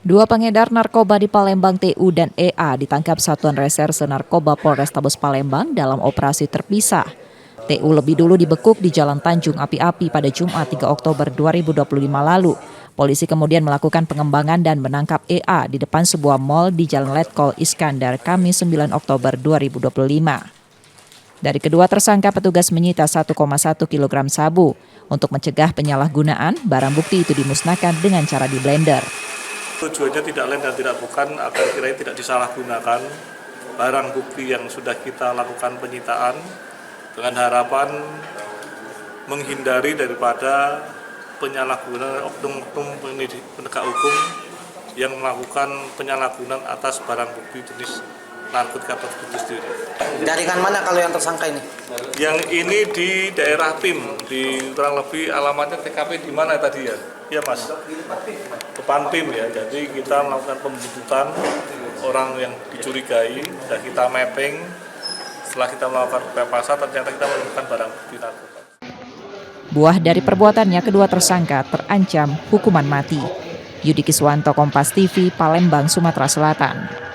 Dua pengedar narkoba di Palembang TU dan EA ditangkap Satuan Reserse Narkoba Polrestabes Palembang dalam operasi terpisah. TU lebih dulu dibekuk di Jalan Tanjung Api-Api pada Jumat 3 Oktober 2025 lalu. Polisi kemudian melakukan pengembangan dan menangkap EA di depan sebuah mal di Jalan Letkol Iskandar, Kamis 9 Oktober 2025. Dari kedua tersangka, petugas menyita 1,1 kg sabu. Untuk mencegah penyalahgunaan, barang bukti itu dimusnahkan dengan cara di-blender. Tujuannya tidak lain dan tidak bukan agar kira-kira tidak disalahgunakan barang bukti yang sudah kita lakukan penyitaan dengan harapan menghindari daripada penyalahgunaan oknum-oknum penegak hukum yang melakukan penyalahgunaan atas barang bukti jenis narkotika tersebut sendiri. Jaringan mana kalau yang tersangka ini? Yang ini di daerah Tim, di kurang lebih alamatnya TKP di mana tadi ya? Iya Mas, depan Tim ya. Jadi kita melakukan pembuntutan orang yang dicurigai dan kita mapping. Setelah kita melakukan pepasan, ternyata kita menemukan barang bukti narkoba. Buah dari perbuatannya, kedua tersangka terancam hukuman mati. Yudi Kiswanto, Kompas TV, Palembang, Sumatera Selatan.